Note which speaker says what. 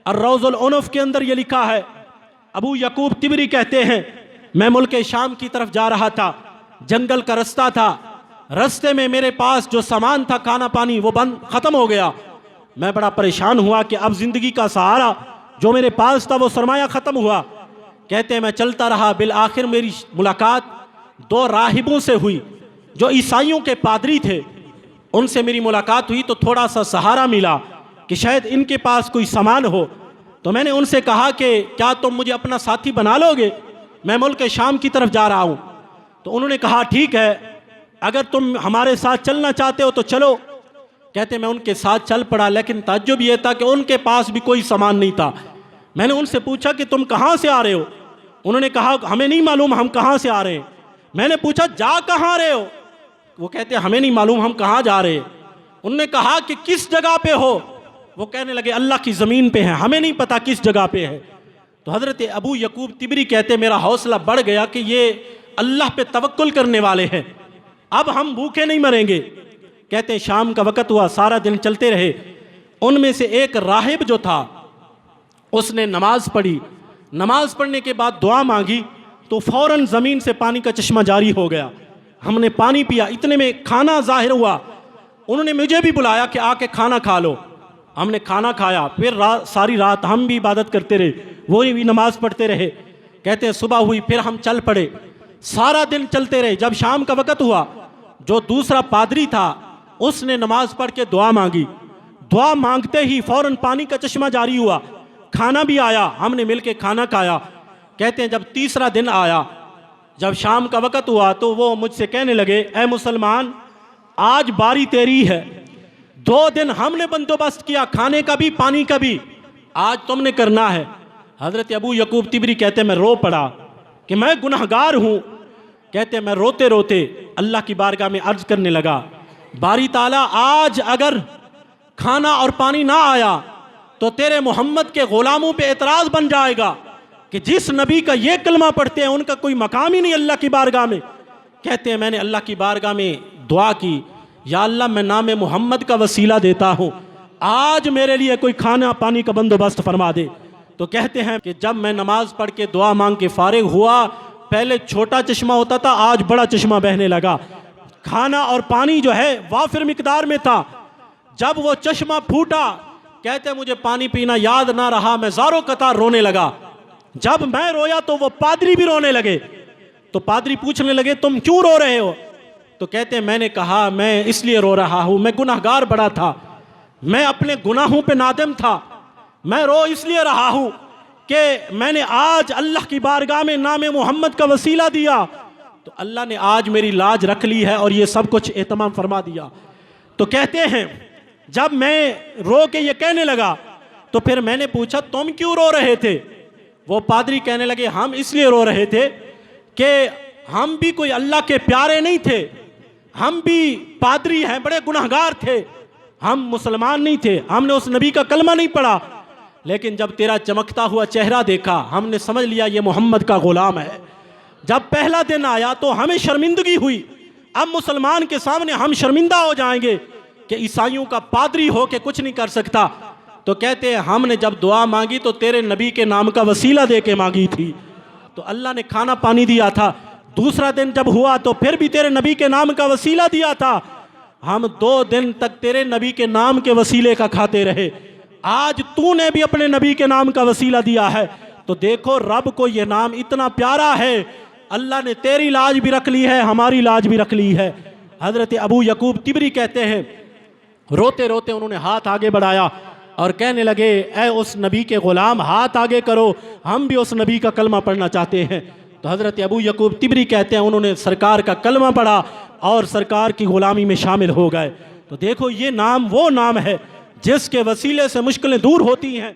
Speaker 1: अर्रौज़ुल उनफ़ के अंदर ये लिखा है, अबू यकूब तिबरी कहते हैं, मैं मुल्क शाम की तरफ जा रहा था, जंगल का रास्ता था, रास्ते में मेरे पास जो सामान था खाना पानी वो बंद ख़त्म हो गया। मैं बड़ा परेशान हुआ कि अब ज़िंदगी का सहारा जो मेरे पास था वो सरमाया ख़त्म हुआ। कहते हैं मैं चलता रहा, बिल आखिर मेरी मुलाकात दो राहिबों से हुई जो ईसाइयों के पादरी थे। उनसे मेरी मुलाकात हुई तो थोड़ा सा सहारा मिला कि शायद इनके पास कोई सामान हो। तो मैंने उनसे कहा कि क्या तुम मुझे अपना साथी बना लोगे, मैं मुल्क शाम की तरफ जा रहा हूँ। तो उन्होंने कहा ठीक है, अगर तुम हमारे साथ चलना चाहते हो तो चलो। कहते मैं उनके साथ चल पड़ा, लेकिन ताज्जुब ये था कि उनके पास भी कोई सामान नहीं था। मैंने उनसे पूछा कि तुम कहाँ से आ रहे हो? उन्होंने कहा हमें नहीं मालूम हम कहाँ से आ रहे हैं। मैंने पूछा जा कहाँ रहे हो? वो कहते हमें नहीं मालूम हम कहाँ जा रहे हैं। उन्होंने कहा कि किस जगह पे हो? वो कहने लगे अल्लाह की ज़मीन पे हैं, हमें नहीं पता किस जगह पे है। तो हज़रत अबू यकूब तिबरी कहते मेरा हौसला बढ़ गया कि ये अल्लाह पे तवक्कुल करने वाले हैं, अब हम भूखे नहीं मरेंगे। कहते हैं शाम का वक़्त हुआ, सारा दिन चलते रहे। उनमें से एक राहिब जो था उसने नमाज पढ़ी। नमाज पढ़ने के बाद दुआ मांगी तो फ़ौरन ज़मीन से पानी का चश्मा जारी हो गया। हमने पानी पिया, इतने में खाना ज़ाहिर हुआ। उन्होंने मुझे भी बुलाया कि आके खाना खा लो। हमने खाना खाया, फिर सारी रात हम भी इबादत करते रहे, वो भी नमाज पढ़ते रहे। कहते हैं सुबह हुई, फिर हम चल पड़े, सारा दिन चलते रहे। जब शाम का वक़्त हुआ, जो दूसरा पादरी था उसने नमाज पढ़ के दुआ मांगी। दुआ मांगते ही फ़ौरन पानी का चश्मा जारी हुआ, खाना भी आया, हमने मिल के खाना खाया। कहते हैं जब तीसरा दिन आया, जब शाम का वक़्त हुआ तो वो मुझसे कहने लगे ऐ मुसलमान, आज बारी तेरी है। 2 दिन हमने बंदोबस्त किया खाने का भी पानी का भी, आज तुमने करना है। हज़रत अबू यकूब तिबरी कहते मैं रो पड़ा कि मैं गुनहगार हूँ। कहते मैं रोते रोते अल्लाह की बारगाह में अर्ज़ करने लगा, बारी ताला आज अगर खाना और पानी ना आया तो तेरे मोहम्मद के ग़ुलामों पे एतराज़ बन जाएगा कि जिस नबी का ये कलमा पढ़ते हैं उनका कोई मकाम ही नहीं अल्लाह की बारगाह में। कहते हैं मैंने अल्लाह की बारगाह में दुआ की, या अल्लाह मैं नाम मोहम्मद का वसीला देता हूँ, आज मेरे लिए कोई खाना पानी का बंदोबस्त फरमा दे। तो कहते हैं कि जब मैं नमाज पढ़ के दुआ मांग के फारिग हुआ, पहले छोटा चश्मा होता था, आज बड़ा चश्मा बहने लगा। खाना और पानी जो है वाफिर मिकदार में था। जब वो चश्मा फूटा, कहते मुझे पानी पीना याद ना रहा, मैं ज़ारो कतार रोने लगा। जब मैं रोया तो वो पादरी भी रोने लगे। तो पादरी पूछने लगे तुम क्यों रो रहे हो? तो कहते हैं मैंने कहा मैं इसलिए रो रहा हूँ, मैं गुनाहगार बड़ा था, मैं अपने गुनाहों पे नादिम था। मैं रो इसलिए रहा हूँ कि मैंने आज अल्लाह की बारगाह में नाम मोहम्मद का वसीला दिया तो अल्लाह ने आज मेरी लाज रख ली है और ये सब कुछ एहतमाम फरमा दिया। तो कहते हैं जब मैं रो के ये कहने लगा तो फिर मैंने पूछा तुम क्यों रो रहे थे? वो पादरी कहने लगे हम इसलिए रो रहे थे कि हम भी कोई अल्लाह के प्यारे नहीं थे, हम भी पादरी हैं, बड़े गुनहगार थे, हम मुसलमान नहीं थे, हमने उस नबी का कलमा नहीं पढ़ा। लेकिन जब तेरा चमकता हुआ चेहरा देखा हमने समझ लिया ये मोहम्मद का ग़ुलाम है। जब पहला दिन आया तो हमें शर्मिंदगी हुई, अब मुसलमान के सामने हम शर्मिंदा हो जाएंगे कि ईसाइयों का पादरी हो के कुछ नहीं कर सकता। तो कहते हैं हमने जब दुआ मांगी तो तेरे नबी के नाम का वसीला दे के मांगी थी, तो अल्लाह ने खाना पानी दिया था। दूसरा दिन जब हुआ तो फिर भी तेरे नबी के नाम का वसीला दिया था। हम 2 दिन तक तेरे नबी के नाम के वसीले का खाते रहे, आज तूने भी अपने नबी के नाम का वसीला दिया है। तो देखो रब को ये नाम इतना प्यारा है, अल्लाह ने तेरी लाज भी रख ली है, हमारी लाज भी रख ली है। हज़रत अबू यकूब तिबरी कहते हैं रोते रोते उन्होंने हाथ आगे बढ़ाया और कहने लगे ऐ उस नबी के ग़ुलाम, हाथ आगे करो, हम भी उस नबी का कलमा पढ़ना चाहते हैं। तो हज़रत अबू यकूब तिबरी कहते हैं उन्होंने सरकार का कलमा पढ़ा और सरकार की ग़ुलामी में शामिल हो गए। तो देखो ये नाम वो नाम है जिसके वसीले से मुश्किलें दूर होती हैं।